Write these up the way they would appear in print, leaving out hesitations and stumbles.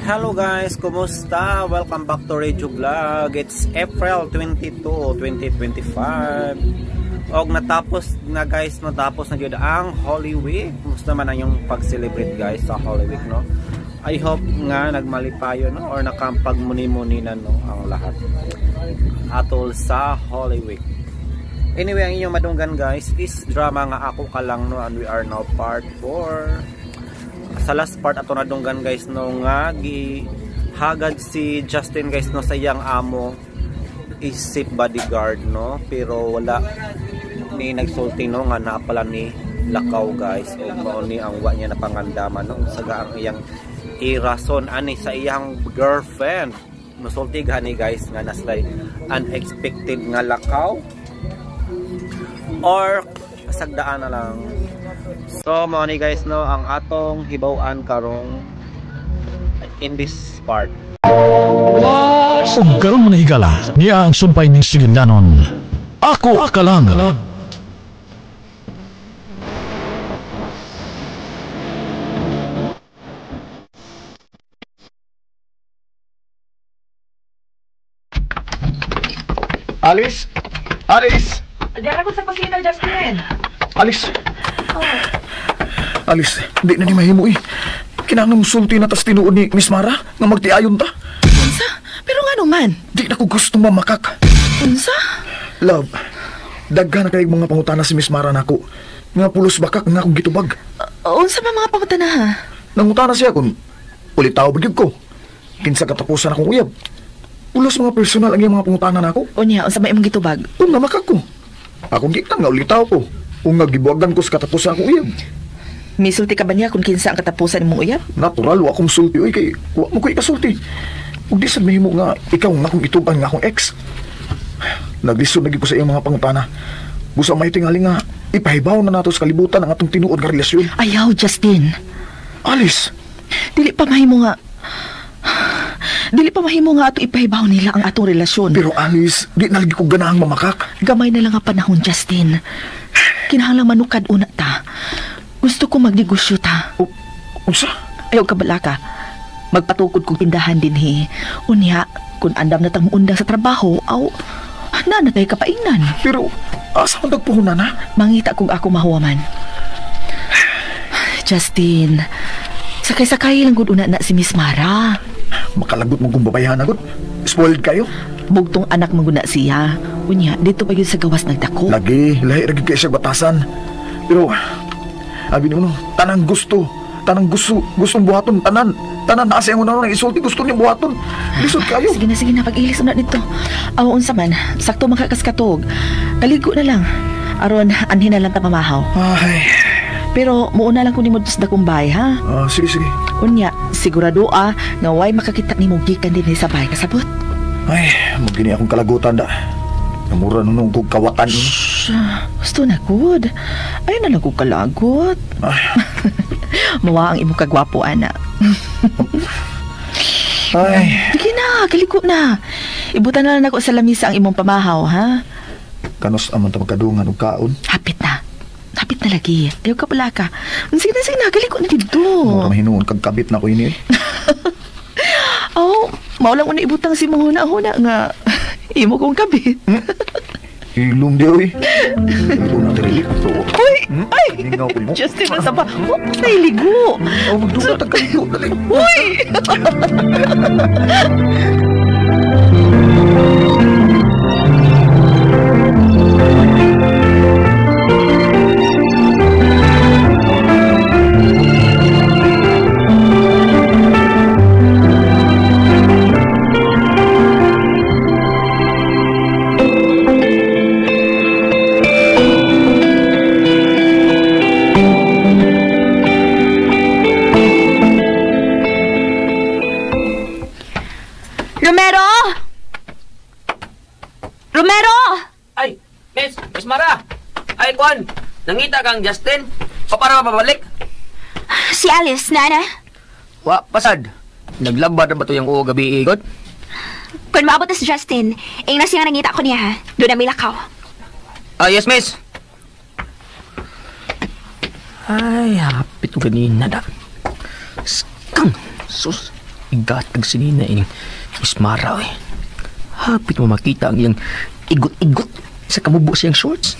Hello guys, kumusta? Welcome back to Radio Vlog. It's April 22, 2025. Og natapos na guys, natapos na gyud ang Holy Week. Kumusta man ang yung pag-celebrate guys sa Holy Week, no? I hope nga nagmalipayo, no, or nakampagmuni-muni na, no, ang lahat atol sa Holy Week. Anyway, ang inyong madunggan guys is drama nga ako ka lang, no, and we are now part 4. Sa last part ato nadunggan guys, no, nga gihagad si Justin guys, no, sa iyang amo isip bodyguard, no, pero wala ni nagsulti, no, nga naa pala ni lakaw guys, o mao ni ang wa niya napangandaman, no, saga ang iyang irason ani sa iyang girlfriend. Nusulti gani guys nga naslay unexpected nga lakaw or sagdaan na lang. So mao ni guys, no, ang atong hibaw-an karong in this part. Ug karon man higala niya ang sumpay ning silindanon. Ako ka lang. Alice! Alice! Diyan ako sa kusina, Justin. Alice! Oh. Alice, hindi na ni mahimo eh. Kinahanglan sulti na tas tinuod ni Miss Mara nga magtiayon ta. Unsa? Pero nga naman. Di na ko gusto mamakak. Unsa? Love, daghan na kayong mga pangutana si Miss Mara nako. Nga pulos bakak nga akong gitubag. Unsa ba mga pangutana ha? Nangutana siya kung ulit tao bagyog ko. Kinsa katapusan akong uyab. Pulos mga personal ang iyang mga pangutana nako. Unya, unsa ba imong gitubag? Kung namakak ko. Akong gikan nga ulit tao ko. Kung nga gibuwagan ko sa katapusan akong uyab. Misulti ka ba niya kung kinsa ang katapusan imong uyab? Natural, wa akong sulti. Uy, kay wa mo ko ikasulti. Ug di sad mahimo nga ikaw nga akong ituban nga akong ex. Naglisod lagi ko sa iyong mga pangutana. Busa may tingali nga ipahibaw na nato sa kalibutan ang atong tinuod nga relasyon. Ayaw, Justin. Alice! Dili pa mahimo nga ato ipahibaw nila ang atong relasyon. Pero Alice, di nalagi ko ganahang mamakak. Gamay na lang ang panahon, Justin. Kinahanglang manukad una ta. Gusto ko magnegosyo ta. Unsa? Ayaw ka bala ka. Magpatukod kong tindahan din he. Unya, kung andam na tang muundang sa trabaho, na kay kapaingnan. Pero, asa man nagpuhunan na? Mangita kung ako mahuwaman. Justin, sakay-sakay lang gud una na si Miss Mara. Makalagot mo kung babayahan agad. Spoiled kayo? Bugtong anak maguna siya. Unya, dito pa yun sa gawas nagdako. Lagi, lahi ragi kayo siya batasan. Pero, abi mo no, tanang gustong buhaton, tanan na kasi ang unang isulti, gusto niya buhaton. Lisod kayo. Sige na, pag-ilis na dito. Unsa man, sakto makakaskatog. Kaligo na lang. Aron, anhin na lang ta pamahaw. Ay. Pero, muuna lang ko ni mo sa dakong bahay, ha? Sige. Unya, sigurado nga way makakita ni mo gikan din sa bahay kasabot. Ay, magini akong kalagutan da. Namura nung kong kawatan. Shhh, gusto na good. Ay na lang kong kalagot. Mawa ang imong kagwapo, ana. Ay. Sige na, kaliko na. Ibutan na lang ako sa lamisa ang imong pamahaw, ha? Kanos aman ta magkadungan og kaon? Hapit na lagi. Ayaw ka pala ka. Sige na, kaliko na dito. Mura mahinuon kag kabit na ko ini. Maulang una ibutang si mga huna nga imo kong kabit. Hilong di, oy. Hilong na diri. Uy! Ay! Justin, nasa pa. Nailigo. Magdugo, tagaligo. Dali. Uy! Miss Mara! Ay, Kwan! Nangita kang Justin? O para mapabalik? Si Alice, nana? Wa, pasad. Naglabad na ba ito yung uo gabi igot? Kung maabot na si Justin, ingnas nga nangita ko niya, ha? Doon na may lakaw. Yes, miss. Ay, hapit ko ganina da. Skang! Sus! igatag sinina ining Miss Mara eh. Hapit mo makita ang iyang igot-igot sa kamubo siyang shorts.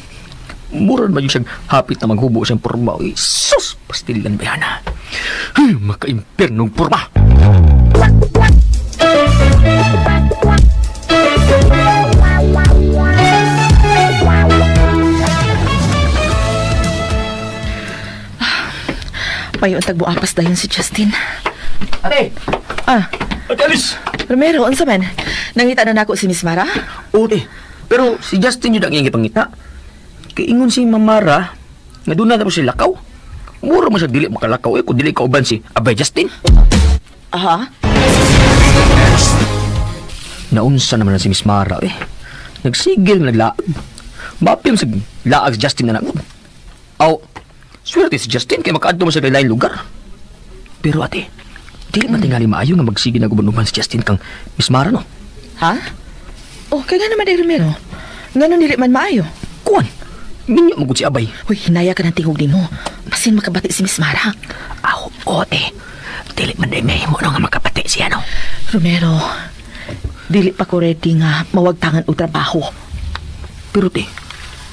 Mura naman yung siyang hapit na maghubo siyang porma eh. Sus! Pastilan ba yan ha? Maka-impernong porma! Payon tagbuapas dayon si Justin. Ate! Ate Alice! Romero, unsa man? Nangita na nako si Miss Mara? Oo, te. Pero si Justin yun ang iyang ipangita. Kaingon si Mamara nga doon na tapos si Lakaw. Mura mo siya dili makalakaw eh kung dili ka uban si Abay Justin. Aha? Naunsa naman na si Miss Mara eh. Nagsigil nga naglaag. Mapim sa laag si Justin na nagod. Aw, swerte si Justin kaya makaadto mo sa kailaing lugar. Pero ate, dili man tingali maayo nga magsige na guban-uban si Justin kang Miss Mara no? Ha? Oh, kaya nga naman ay Romero. Nga nung dili man maayo. Kuwan, minyo magod si Abay. Uy, hinaya ka ng tingog din mo. Pasin makabati si Miss Mara. Aw, ote. Dili man day may mo no nga makapati siya no? Romero, dili pa ko ready nga mawagtangan o trabaho. Pero te,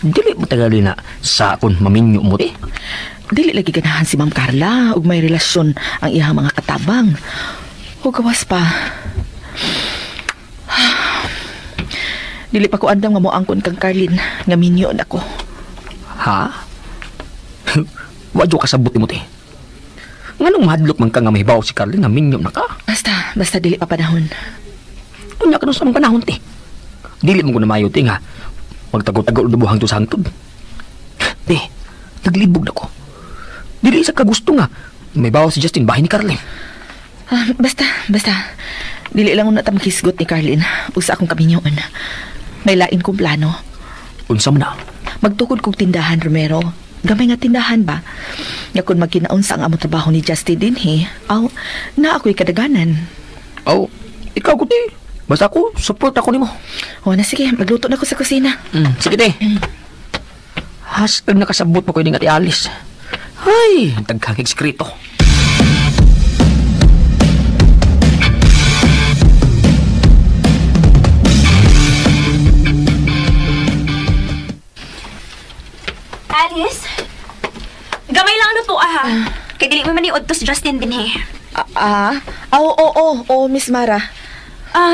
dili mo tagali na sa akon maminyo mo te. Dili lagi ganahan si Ma'am Carla ug may relasyon ang iyang mga katabang. O gawas pa. Dili pa ko andam nga moangkon kang Carlin nga minyo nako. Ha? Wadyo kasabot mo te. Nganong mahadlok man ka nga mahibaw si Carlin nga minyo na ka? Basta dili pa panahon. Unya ka nung sa mga panahon te. Dili mo ko na mayo te nga magtago-tago udubuhang to sa hangtod. Te, naglibog na ko. Dili sa kagusto nga may bawa si Justin bahay ni Carlin. Basta. Dili lang una ta makisgot ni Carlin usa akong kaminyoon. May lain kong plano. Unsa man na? Magtukod kong tindahan, Romero. Gamay nga tindahan ba? Nga kung magkinaon sa ang among trabaho ni Justin din, aw, na ako'y kadaganan. Aw, ikaw ko te. Basta ako, support ako nimo. O na sige, magluto na ako sa kusina. Sige te. Hashtag nakasabot mo ko yung Ate Alice. Ay, tagkakig skrito. Alice? Gamay lang ano po, Kaya dili mo man iudtos Justin din, Oo, Miss Mara.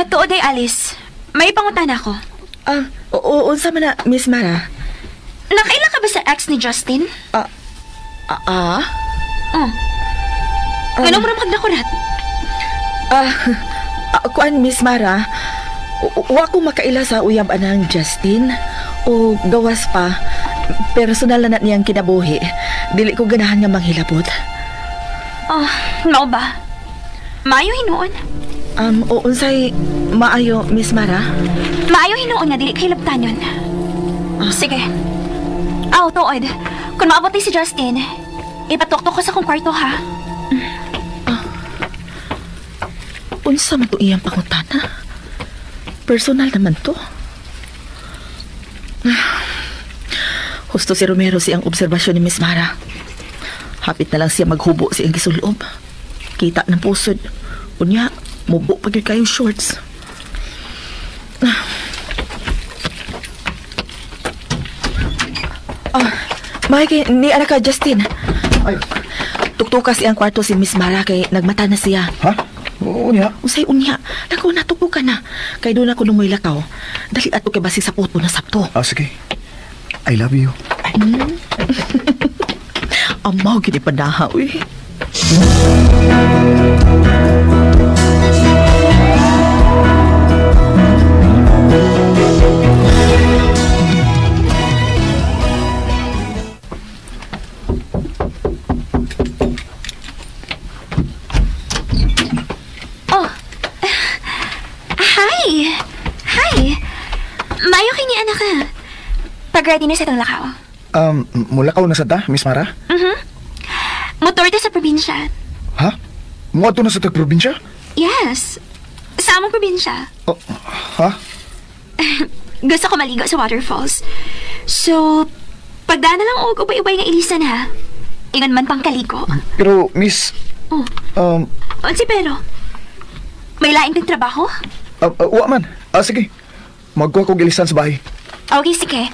Tuod ay Alice. May pangutan ako. Unsa man na, Miss Mara? Nakaila ka ba sa ex ni Justin? Anong mo magdakurat? Kuan, Miss Mara, wa ko makaila sa uyab anang Justin. O gawas pa, personal na niyang kinabuhi. Dili ko ganahan nga manghilabot. Mao ba? Maayo hinuon? Unsay maayo, Miss Mara? Maayo hinuon nga dili kahilabtanon. Sige. Tuod. Kung maabot si Justin, ipatuktok ko sa kong kwarto, ha? Unsa man to iyang pangutana? Personal naman to. Husto si Romero siyang obserbasyon ni Miss Mara. Hapit na lang siya maghubo siyang gisulob. Kita ng pusod. Unya, mubo pa yun kayong shorts. Mike, ni anak ka, Justin. Ay. Tuktukas siyang kwarto si Miss Mara kay nagmata na siya. Ha? Oo niya. Usay unya. Naku, natupukan na. Kay doon ako nung may lakaw. Dali ato kay basi sa puto na sapto. Sige. I love you. Amaw, gini pa na, uy. Hi. Mayo kay ni anak ka. Pag-ready na sa itong lakaw. Mulakaw na sa ta, Miss Mara? Motor ta sa probinsya. Ha? Muadto na sa tag-probinsya? Yes. Sa among probinsya. Ha? Gusto ko maligo sa waterfalls. So, pagdaan na lang og ubay-ubay nga ilisan, ha? Ingon man pang kaliko. Pero, Miss... Unsi pero? May laing kang trabaho? Wa man. Sige. Magkuha ko gilisan sa bahay. Okay, sige.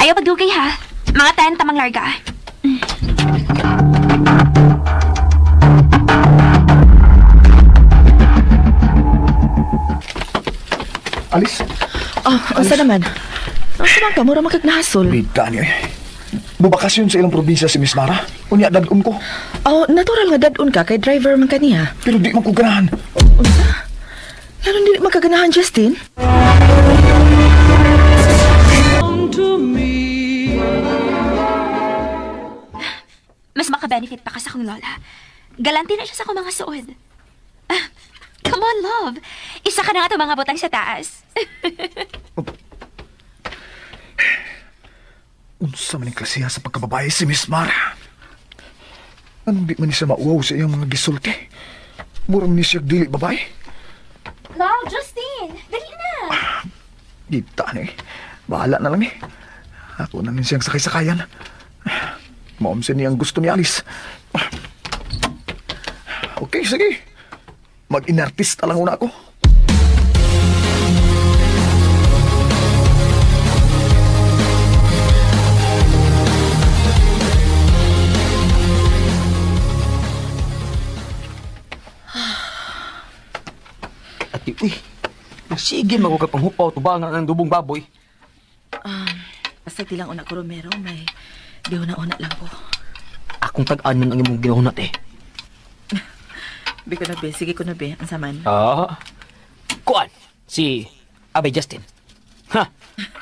Ayaw pagdugay ha. Mga 10 tamang larga. Alis. Asa naman? Asa man ka? Mura magkagnahasol. Bida niyo eh. Bubakasyon sa ilang probinsya si Miss Mara. Unya, dadun ko. Natural nga dadun ka kay driver man kaniya. Pero di man ko ganahan. Unsa? Ano hindi magkaganahan, Justin? Mas maka-benefit pa ka sa kong lola. Galanti na siya sa kong mga suod. Come on, love. Isa ka na nga ito mga butang sa taas. Unsa man ang klasiya sa pagkababae si Miss Mara? Anong di man niya mauwaw sa iyang mga gisulti? Murang ni siya dili babae? Love, Justine! Dali na! Dita na eh. Bahala na lang eh. Ako na rin siyang sakay-sakayan. Maumsin niya ang gusto ni Alice. Okay, sige. Mag-inartista lang una ako. Ati, uy. Sige, maghugat pang hupaw. Tubangan ng dubong baboy. Basta tilang una ko, Romero, may una lang ko. Akong tag-anon ang imong ginahunat eh. Bi ko na, be. Sige ko na, be. Ang saman. Kuan, si Abay Justin. Ha?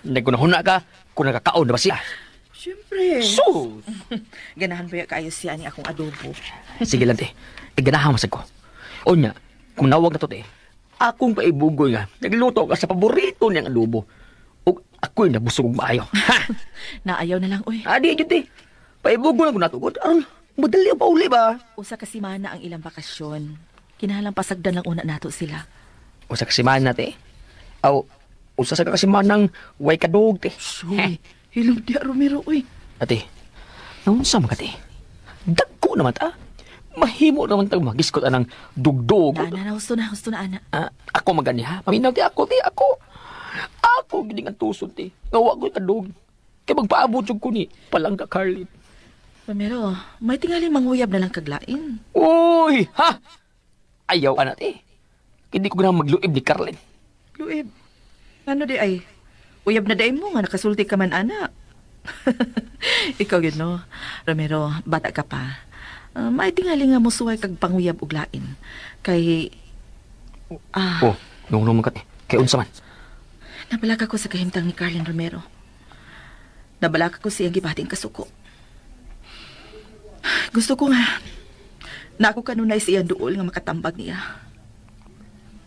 Nagkunahuna ka kung nakakaon na ba siya? Siyempre. So, Ganahan ba kayo siya ni akong adobo? sige lang te. Iganahan masag ko. O niya, kung nawag na to te, akong paibugoy nga, nagluto ka sa paborito niyang adobo. O ako'y nabusog maayo. Ha? Naayaw na lang, uy. Adi, yun te. Paibugoy na kung natugod. Aron, madali pa uli ba? Usa ka simana ang ilang bakasyon. Kinahalang pasagdan lang una nato sila. Usa kasimana te. Aw, usa sa kasimanang way kadog te. Uy, hilong di Romero, uy. Ate, naunsa man ka te? Dagko naman ta. Mahimo naman tag magiskot anang dugdog. Na, husto na, ana. Ako magani ha. Paminaw ti ako, te. Ako gining ang tusod te. Ngawa ko'y kadog. Kaya magpaabot yung kuni. Palangga Carlin. Romero, may tingali manguyab na lang kaglain. Uy! Ha? Ayaw anak te. Hindi ko ganang magluib ni Carlin. Luib, ano di ay? Uyab na day mo nga, nakasulti ka man, ana. Ikaw yun, no? Romero, bata ka pa. May tingali nga mo suway kag panguyab uglain. Kay... Oh, nung naman ka te. Kaya unsa man. Nabalaka ko sa kahimtang ni Carlin Romero. Nabalaka ko siyang gibating kasuko. Gusto ko nga na ako kanunay siyang duol nga makatambag niya.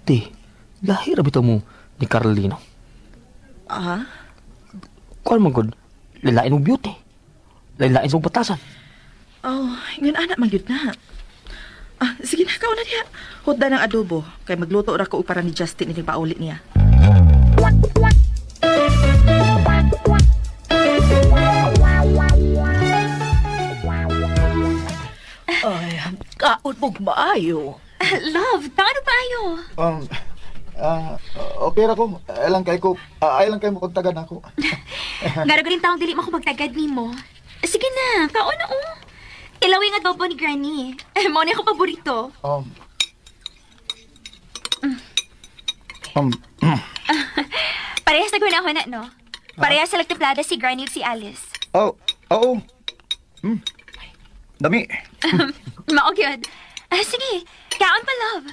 Te, lahir bitaw mo ni Carlino. Kuan man gud, lalain mong beauty. Lalain sa batasan. Ngan anak man yun na. Sige na, kauna niya. Hudda ng adobo. Kay magluto ra ko para ni Justin ini pauli niya. Ay, kaon mong maayo. Love, paano ba ayo? Okay ra ko. Ay lang kay mo kontagan ako. Garagaling taong dili mo ko magtagad ni mo. Sige na, kaon na oh. Ilawi nga adobo ni Granny. Mo na ako paborito. Parehas na guna ako na, no? Parehas sa lagtemplada si Granny ug si Alice. Oo. Dami. Maog yun. Sige, kaon pa, love.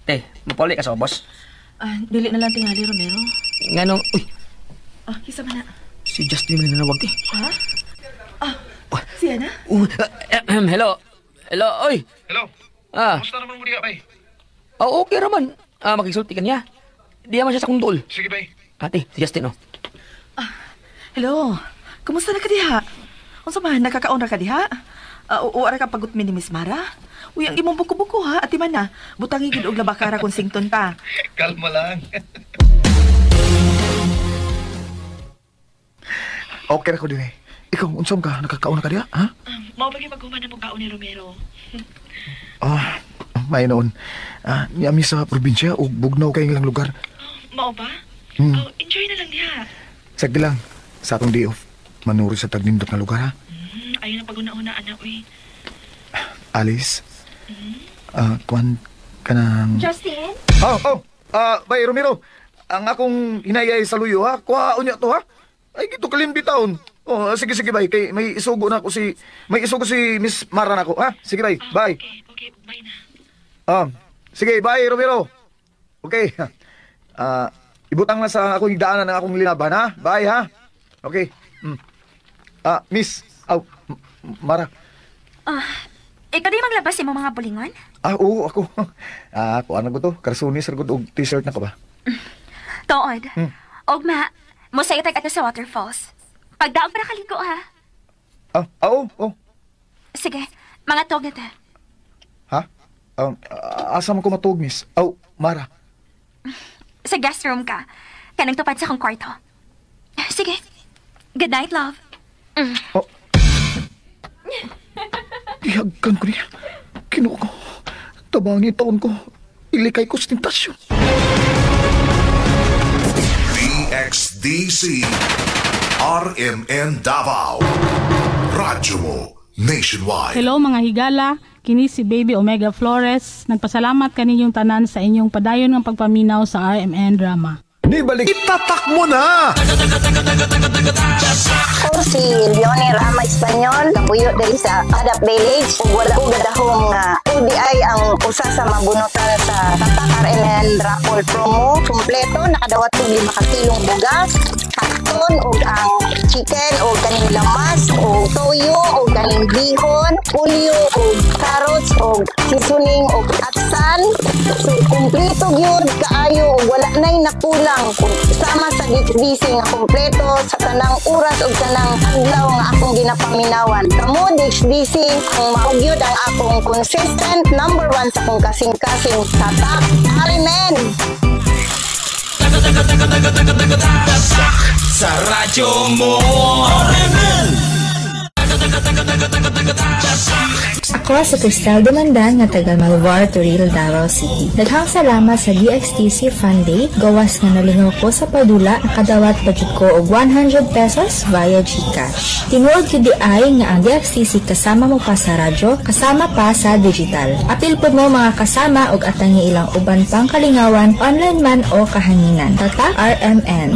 Te, mapuli ka sa boss. Dili na lang tingali, Romero. Nganong, uy, Kisa man na. si Justin man nanawag te. Siya na? Hello. Hello, oy. Hello. Kumusta naman mo diha, bay? Okay raman. Makisulti ka niya. Di naman siya sa kundol. Sige, bay. Ate, si Justin, oh. Hello. Kumusta na ka diha? Unsa man nakakaon ra ka diha? Uara ka pagut mi ni Miss Mara? Uy, ang imong buko-buko ha, ati man na. Butangi gid og labakara kung sington pa. Kalma lang. Okay na ko din eh. Ikaw, unsam ka? Nakakauna ka diya, ha? Mao ba maghuman na mo kaon ni Romero? May noon. Niyami sa probinsya o bugnaw kayong ilang lugar. Mao ba? Enjoy na lang diha. Sagdi lang. Sa atong day off. Manuri sa tagnindot na lugar, ha? Ayaw na pag-una-una, anak, uy. Alice? Kuwan ka ng... Justin? Bay, Romero. Ang akong hinayay sa luyo, ha? Kuhaon niya to, ha? Ay, gito kalimbitaon. Sige, bay. Kay may isugo si Miss Mara na ako, ha? Sige, bay. Bye. Okay, bye na. Sige, bye, Romero. Okay. Ibutang na sa akong daanan ng akong linaban, ha? Bye, ha? Okay. Miss, Mara. Ikaw di maglabas mo mga bulingon? Oo, ako. Kuha na ko to. Karsunis, ragod og t-shirt na ka ba? Tood. Ogma, musayot ato sa waterfalls. Pagdaog para kaligo, ha? Oo. Sige, mga tog na ta. Ha? Asa man ko matug, miss? Mara. Sa guest room ka. Kanang tupad sa kong kwarto. Sige. Good night, love. Ihagkan ko niya. Kinuha ko. Tabangin taon ko. Ilikay ko sa tentasyon. DXDC RMN Davao Radyo mo nationwide. Hello mga higala, kini si Baby Omega Flores. Nagpasalamat kaninyong tanan sa inyong padayon ng pagpaminaw sa RMN Drama. Nibalik, itatak mo na! Ako si Leonie Rama Espanyol, kabuyo dali sa Adap Village. Wala ko gadahong UDI ang usa sa mabunutan sa Tatak RMN Raffle Promo. Kompleto, nakadawat ko 5 kilong bugas, karton o ang chicken o kaning lamas o toyo o kaning bihon, pulyo o carrots o seasoning o atsan. So, kompleto yun, kaayo o wala na'y nakulang. Sama sa DXDC nga kompleto sa tanang oras o tanang adlaw nga akong ginapaminawan. Kamo DXDC ang maugyod ang akong consistent number 1 sa akong kasing-kasing Tatak RMN. Sa radyo mo RMN. Ako si Cristel Dumandan nga taga Malvar, Toril, Davao City. Daghang salamat sa DXTC Fun Day. Gawas nga nalingaw ko sa padula, nakadawat budget ko og 100 pesos via GCash. Tinuod ko di ay nga ang DXTC kasama mo pa sa radyo, kasama pa sa digital. Apil po mo mga kasama og atangi ilang uban pang kalingawan, online man o kahanginan. Tatak RMN.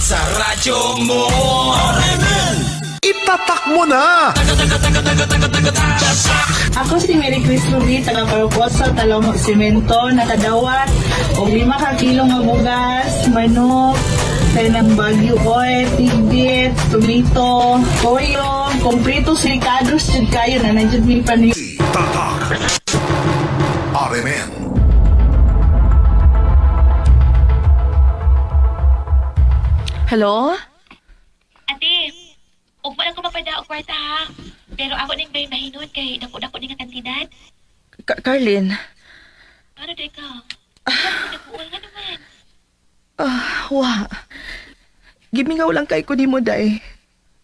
Sa radyo mo RMN. Itatak mo na! Ako si Mary Chris Ruby, taga Paroposo, Talong Simento, nakadawat o 5 ka kilo nga bugas, manok, ng Baguio oil, tigbit, tomato, toyo, kompleto silikados, jud kayo na nandiyan may panig. Tatak RMN. Hello? Ate, ug wala ko magpada og kwarta, ha? Pero ako ning bay mahinod kay dako-dako ning kantidad. Carlin? Ano day ka? Nagpuol nga naman. Gimingaw lang kay ko ni mo, day.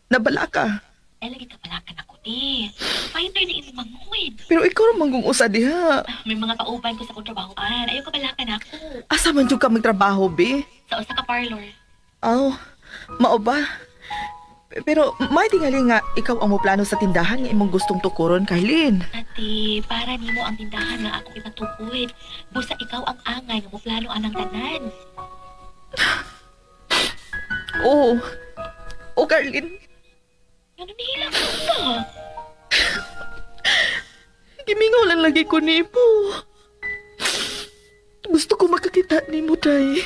Nabala ka. Ay, lagi ka pala ka na ko, di. Pahintoy na ini manguid. Pero ikaw ramang kung usa diha. May mga kauban ko sa kong trabahoan. Ayaw ka pala ka na ako. Asa man jud ka magtrabaho, be? Sa usa ka parlor. Mao ba? Pero may tingali nga ikaw ang moplano sa tindahan nga imong gustong tukuron, Carlin. Ate, para nimo ang tindahan nga ako ipatukuid. Busa ikaw ang angay nga moplano anang tanan. Oo, Carlin. Ano nihilang ko ba? Gimingaw lang lagi ko nimo. Gusto ko makakita nimo, day.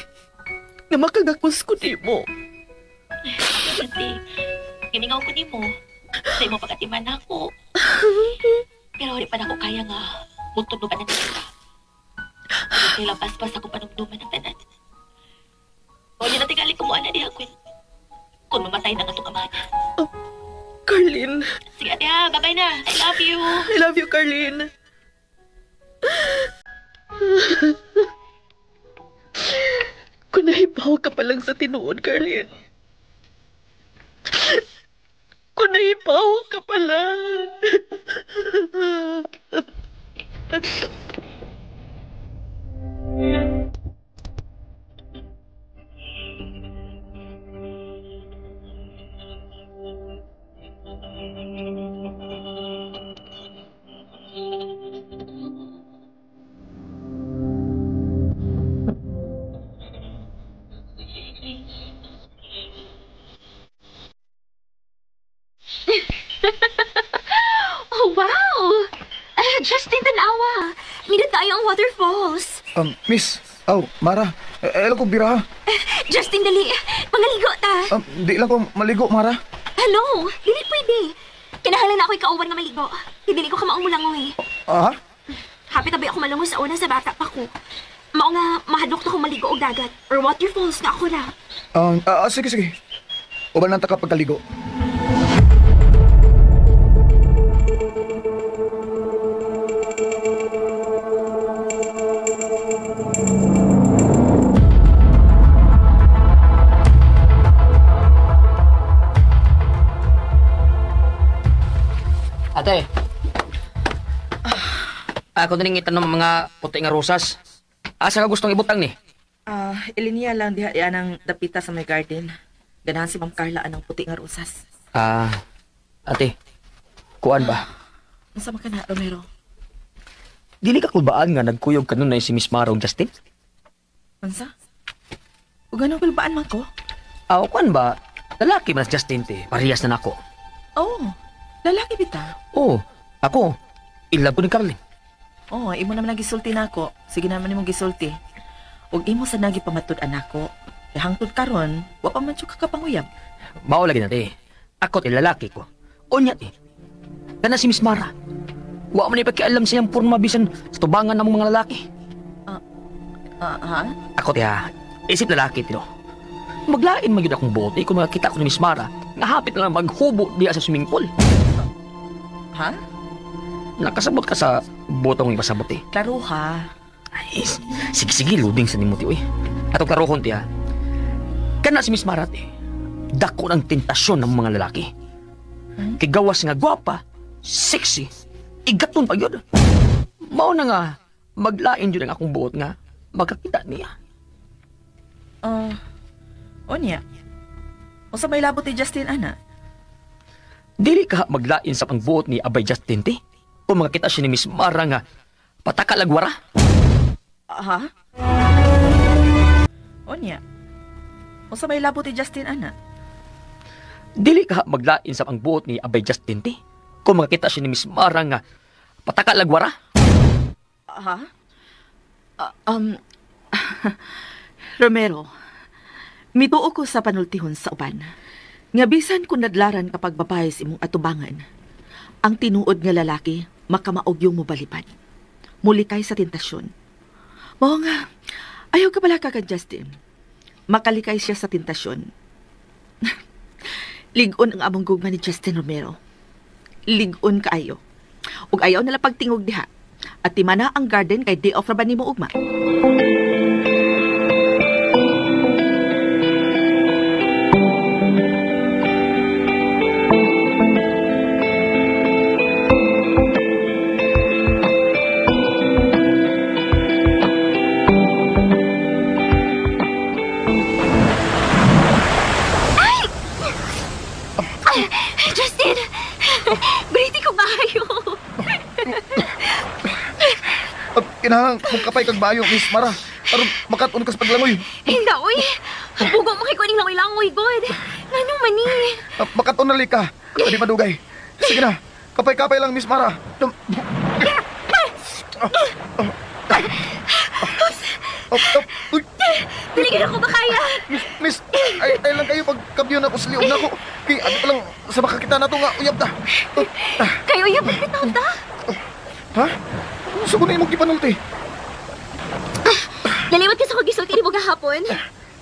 Nga makagakos ko nimo. Ate, giningaw ko nimo. Sa imo pagatiman ako. Pero di pa na ako kaya nga magtunuban na nila. Kaya pas-pas ako panumduman ng tanan. O niya na tingali kumuha na di ako. Kung mamatay na nga itong amana. Carlin. Sige ate ha, bye-bye na. I love you. I love you, Carlin. Kung nahibaw ka pa lang sa tinuod, Carlin. naipaw ka pala. Oh, wow! Justin, tanawa. Minit tayo ang waterfalls. Miss, Mara, alam ko bira. Justin, dali. Mangaligo ta. Di lang ko maligo, Mara. Hello? Dili pwede. Kinahanglan na ako ikauwan nga maligo. Dili ko ka maong mulangoy. Hapit tabi ako malungos sa una sa bata pa ko. Mao nga mahadlok na ko maligo og dagat or waterfalls nga ako na. Sige. Uban lang ta ka pagkaligo. Ate, ako na rin itanong mga puti nga rosas. Asa ka gustong ibutang ni? Ilinya lang diha yan ang dapita sa my garden. Ganahan si Ma'am Carla anang puti nga rosas. Ate, kuan ba? Masama ka na, Romero. Dili ka kulbaan nga nagkuyog ka nun na si Miss Mara og Justin? Mansa? Ug anong kulbaan man ko? Kuan ba? Lalaki man si Justin te, parehas na nako. Lalaki bita? Ako. Ilab ko ni Carlin. Imo naman nagisulti na ako. Sige naman imong gisulti. Ug imo sa nagi pamatud anako. Hangtod karon, wa pa man ka kapanguyab. Mao lagi na te. Ako ti lalaki ko. Unya ti. Kana si Miss Mara. Wa man ipakialam siyang porma bisan sa tubangan ng mga lalaki. Ako ti isip lalaki ti no. Maglain magyud akong bote kung makita ko ni Miss Mara nga hapit na lang maghubo diya sa swimming pool. Nakasabot ka sa botong ipasabot eh. Klaro ha. Ay, sige, luding sa nimuti uy. Atong klarohon ti Kana si Miss Mara ti. Dako ng tentasyon ng mga lalaki. Kay gawas nga gwapa, sexy, igaton pa yun. Mao na nga, maglain yun ang akong buot nga, magkakita niya. Onya. O sa may labot ni Justin, ana? Dili ka maglain sa pangbuot ni Abay Justin, ti. Kung makakita siya ni Miss Mara nga, patakalagwara. Onya. O sa may labot ni Justin, ana? Dili ka maglain sa pangbuot ni Abay Justin, ti. Kung makakita siya ni Miss Mara nga, patakalagwara. Romero, mituo ko sa panultihon sa uban. Nga bisan kung nadlaran kapag babae sa imong atubangan, ang tinuod nga lalaki makamaog yung mobalipad. Mulikay sa tentasyon. Mao nga, ayaw ka pala kag Justin. Makalikay siya sa tentasyon. Ligon ang among gugma ni Justin Romero. Ligon kaayo. Ug ayaw nila pagtingog diha. At timana ang garden kay day off ra ba nimo ugma. Justin! Briti ko bayo! Kinahang kung kapay kag bayo, Miss Mara. Aron makaton ka sa paglangoy. Hindi, uy! Bugo mo kay ko ning langoy-langoy, God! Nganong mani? Makaton na ka. Di madugay. Sige na. Kapay-kapay lang, Miss Mara. Dili ako makaya. Miss, ay lang kayo pagkabyo na ko sa liog na ko. Kaya ano pa lang sa makakita na ito nga, uyab ta. Kayo uyab, bitaw ta? Ha? Gusto ko na yung magkipanulti. Naliwat ka sa kagisulti ni mo gahapon.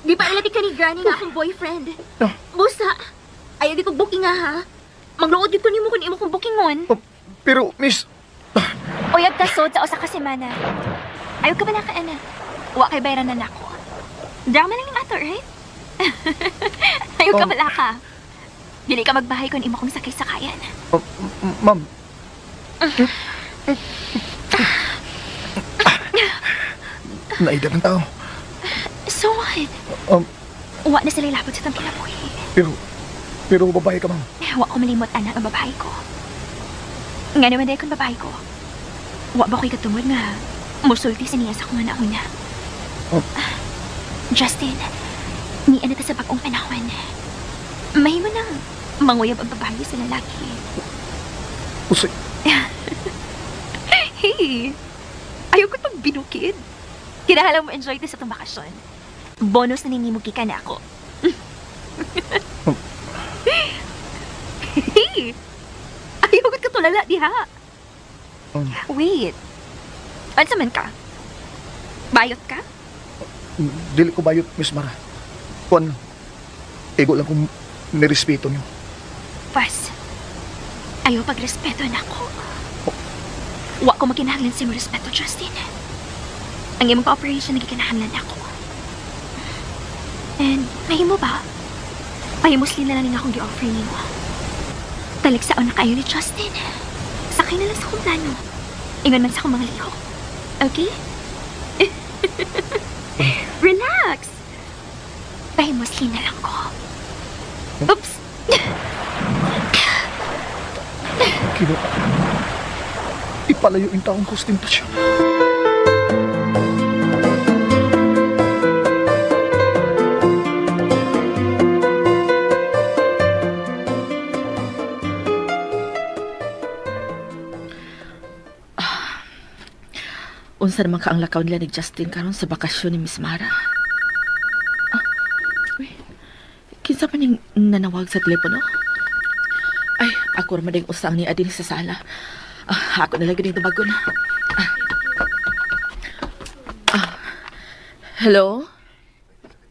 Di pa ilatik ka ni Granny nga akong boyfriend. Busa, ayaw di ko booking nga ha. Magluod dito ni mo kung imo kong bookingon. Pero, Miss... Uyab ka sod sa usa ka semana. Ayaw ka ba na ka, ana? Wa kay bayaran na nako. Drama lang yung ato, right? Ayaw ka pala ka. Dili ka magbahay kung imo kong sakay-sakayan. Ma'am. Naida ng tao. So what? Wa na sila labot sa tang kinabuhi. Pero babae ka, ma'am. Wa ko malimot, anak, ang babae ko. Nga naman dahil kung babae ko. Wa ba ko'y katungod nga musulti sa niya sa kung ana una. Justin, ni ano ta sa bagong panahon. May mo nang manguyab ang babae sa lalaki. Usay. Hey, ayaw ko itong binukid. Kinahalang mo enjoy ito sa itong bakasyon. Bonus na ninimugki ka na ako. Hey, ayaw ko katulala, diha. Wait. Ano man ka? Bayot ka? Dili ko bayot, Miss Mara. Kuan, ego lang kung nirespeto niyo. Pas, ayaw pagrespeto na ako. Wa ko makinahanglan sa mo respeto, Justin. Ang imong pa-operation nagikinahanglan ako. And, mahimo ba? Pahimos na lang akong gi-offer niyo. Taliksaon na kayo ni Justin. Sakay na lang sa akong plano. Ingon man sa akong mga liho. Okay? Relax! Pahimos na lang ko. Oops! Kino, ipalayo yung taong kustim ta siya. Unsa naman ka ang lakaw nila ni Justin karon sa bakasyon ni Miss Mara? Kinsa pa ning nanawag sa telepono? Ay, ako raman ding usang ni Adin sa sala. Ako na lang yung tubagon. Hello?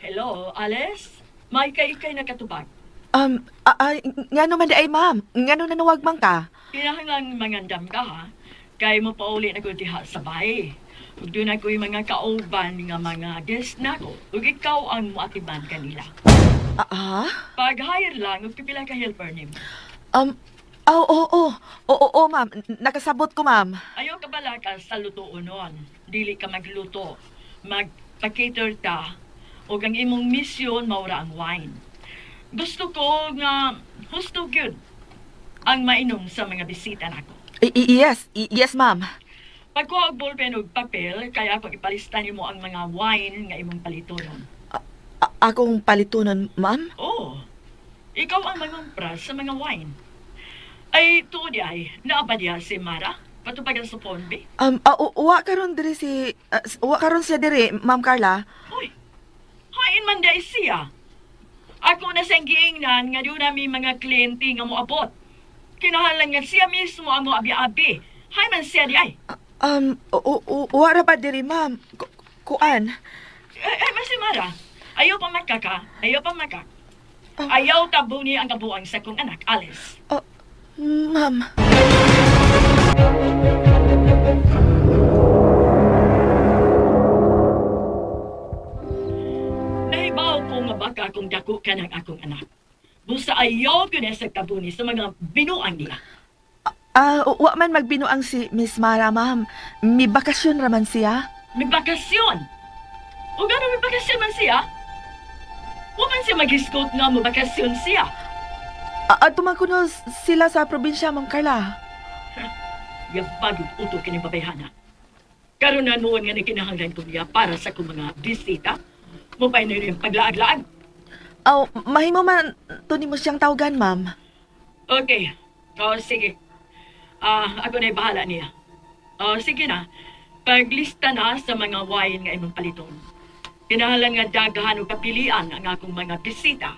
Hello, Alice? May ikay nakatubag. Ngano man di ay, ma'am? Ngano nanawag man ka? Kinahanglang mangandam ka, ha? Kaya mo pa uli na ko diha sa bahay. Ug doon ako yung mga kauban nga mga guest na ko. Ug ikaw ang muatiban kanila. Pag-hire lang, ug pipila ka helper nimo. Oo, ma'am. Nakasabot ko, ma'am. Ayaw ka bala ka sa lutoon nun. Dili ka magluto. Magpa-cater ta. Ug ang imong misyon, maura ang wine. Gusto ko nga, husto gyud ang mainom sa mga bisita nako. Yes, ma'am. Pagkuha og ballpen ug papel, kaya ako ipalista nimo ang mga wine nga imong palitonon. Akong palitonon, ma'am? Oo. Ikaw ang mangumpras sa mga wine. Ay, tuod ay, naaba diya si Mara? Patupagan sa Ponbe? Wa karon siya diri, Ma'am Carla. Uy, hain man day siya. Ako na sang giingnan nga doon namin mga kliyente nga mo abot. Kinahanglan nga siya mismo ang mo abi-abi. Hay man siya di ay. Wara pa diri, ma'am. Kuan? Mas si Mara, ayaw pa makaka, ayaw pa makak. Ayaw tabo niya ang kabuang sa kong anak, Alice. Ma'am. Nahibaw ko nga baka kung dako ka ng akong anak. Busa ayaw ko na sa kabuni sa mga binuang niya. Wa man magbinuang si Miss Mara, ma'am. May bakasyon raman siya. May bakasyon? O gano'n may bakasyon man siya? Wa man siya mag-iskot nga mo bakasyon siya. Tumakuno sila sa probinsya, Ma'am Carla. Yung bagong uto kining babayhana. Karoon na noon nga na kinahanglan ko niya para sa kong mga bisita. Mupay na yung paglaag-laag. Mahimo man to mo siyang tawagan, ma'am. Okay. Sige. Ako na'y bahala niya. Sige na. Paglista na sa mga wine nga imong paliton. Kinahanglan nga dagahan o kapilian ang akong mga bisita.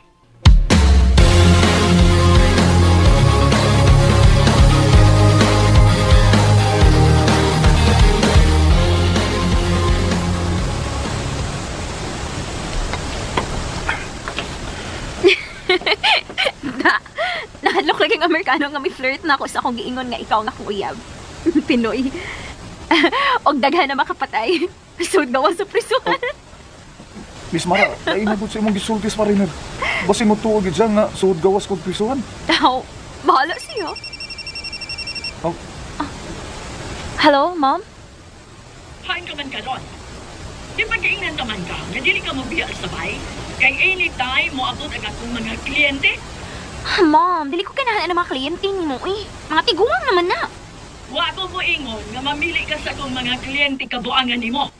Nahadlok lagi ang Amerikano nga may flirt na ako sa akong giingon nga ikaw nga akong uyab. Pinoy. Og daghan na makapatay. Sud gawa sa prisuhan. Miss Mara, nainabot sa imong gisultis pa rin. Basin mo tuog dyan nga suod gawas kong prisuhan. Oh, bahala siya. Oh. Hello, Mom? Hain ka man ka ron. Di ba kaingnan naman ka, nga dili ka mabiya sabay? Kay anytime mo abot ang akong mga kliyente? Mom, dili ko kinahalan ng mga kliyente ni mo eh. Mga tiguang naman na. Wa ko mo ingon nga mamili ka sa akong mga kliyente kabuangan nimo.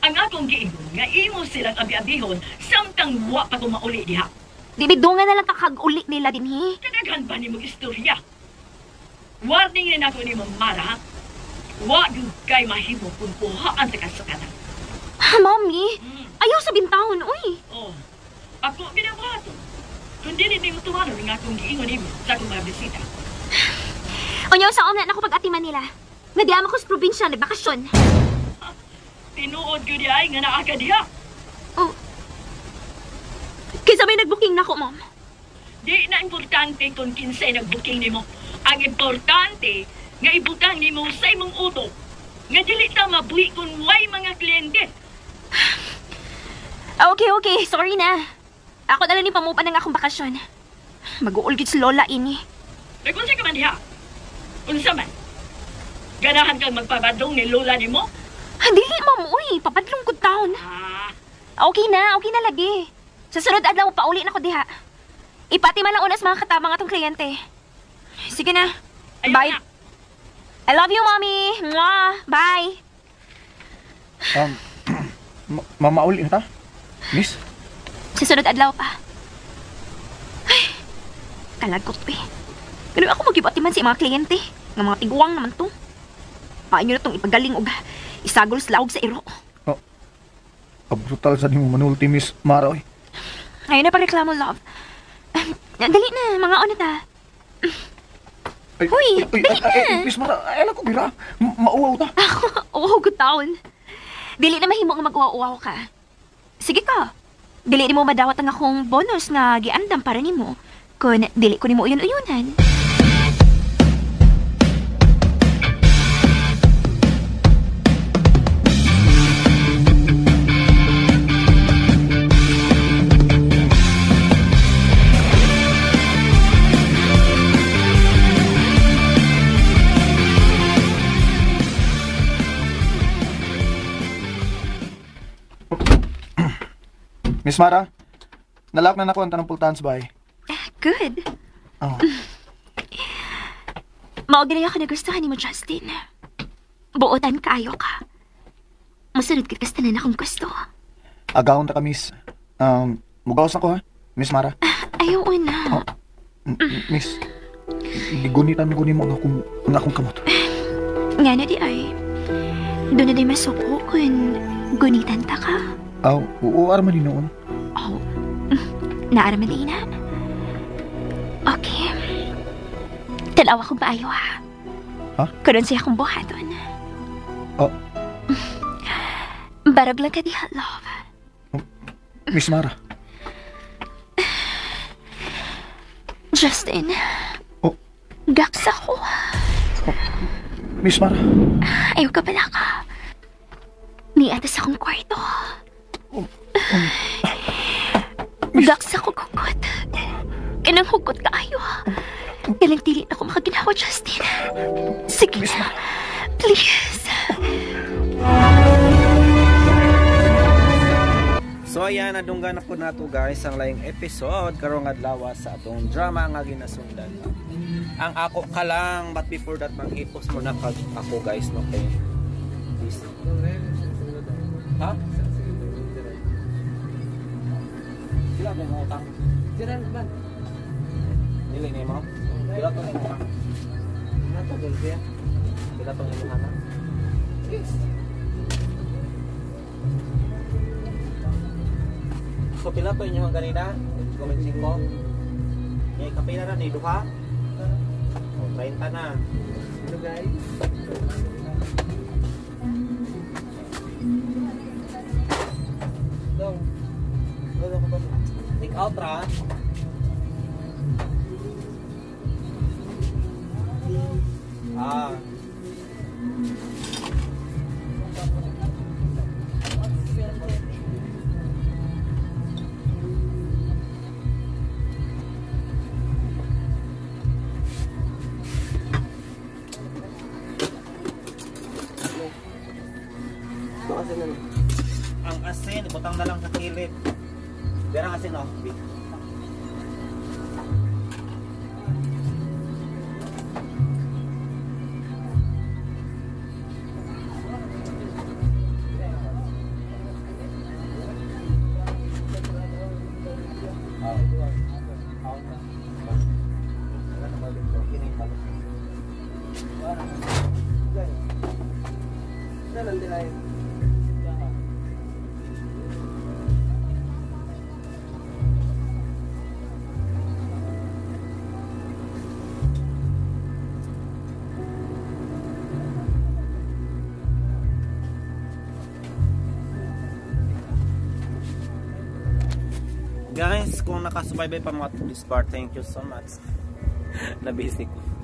Ang akong giingon nga imo silang abi-abihon samtang wa pa ko mauli diha. Dibidungan na lang kakag-uli nila din hi. Kadaghan pa nimo istorya. Warning rin ako ni Mara. Wa gyud kay mahimo kung puhaan sa kasakatan. Mommy, ayaw sa bintahon, uy. Oh, ako binabato. Kung di mo tuwanon nga akong giingon nimo sa akong mga bisita. Unyaw sa na ako pag-atiman nila. Nga di ako sa probinsya, nagbakasyon. Tinuod ko di ay nga naa ka diha. Oh. Kaysa may nag-booking na ako, Mom. Di na importante kung kinsay nag-booking nimo. Ang importante nga ibutang nimo sa imong utok. Nga dili ta mabuhi kung way mga kliyente. Okay. Sorry na. Ako na lang ni pamupa ng akong bakasyon. Mag-uulgit si Lola ini. Ay, kung sa ka man diha? Unsa man? Ganahan kang magpabadong ni Lola nimo? Dili, Mom, uy. Papadlong ko taon. Okay na lagi. Sa sunod adlaw, pauli na ko diha. Ipati man lang unas mga katabang atong kliyente. Sige na. Bye. I love you, Mommy. Mwah. Bye. Mamauli na ta? Miss? Sa sunod adlaw pa. Ay, kalagot eh. Ganun ako mag-ibatiman sa mga kliyente. Nga mga tiguang naman to. Paano na itong ipagaling o isagol sa laog sa iro. Oh, brutal sa di mo manulti, Miss Mara, oy. Ngayon na pa-reklamo, love. Dali na, mga ano ta. Uy, dali na. Miss Mara, alam ko, bira. Mauwaw ta. Uwaw ko taon. Dili na mahimo nga mag-uwaw ka. Sige ka. Dili mo madawat ang akong bonus nga giandam para nimo. Kung dili ko nimo uyon-uyonan. Miss Mara, nalak na nako ang tanong pultans ba? Good. Oh. Maugili ako na gustuhan ni mo, Justin. Buotan kaayo ka. Masunod ka kastanan akong gusto. Agawon ta ka, Miss. Mugawas ako, ha? Miss Mara. Ayaw na. Oh. Miss, gunitan mo mo ang akong kamot. Nga na di ay. Doon na di masuko kung gunitan ta ka. Oo, araman din noon. Oh, naaraman din na. Okay. Tanaw akong paayo, ha? Ha? Karoon siya akong buhaton. Oh. Barag lang ka diha, love. Miss Mara. Justin. Oh. Gaks ako. Oh. Miss Mara. Ayaw ka pala ka. Ni atas akong kwarto. Gaks ako kukot. Kanang hugot ka ayo. Galang tili na ako makaginawa, Justin. Sige na. Please. So ayan, nadunggan ako na to guys ang laing episode karong adlaw sa atong drama nga ginasundan. Ang ako ka lang, but before that mag-i-post mo na ako guys, no? Okay. Peace. Ha? Sila ba mo utang? Sila ba? Dili ni mo? Sila to ni mo. Sila to Delvia. Sila to ni Hana. Yes. So pila to inyo ang ganina? Comment 5. Ngay kapila na ni duha. O 30 na. Hello guys. Dong. Take out ra. butang na lang sa kilid. Dira kasi no. Guys, kung nakasubaybay pa mga to this part, thank you so much. Nabisi ko.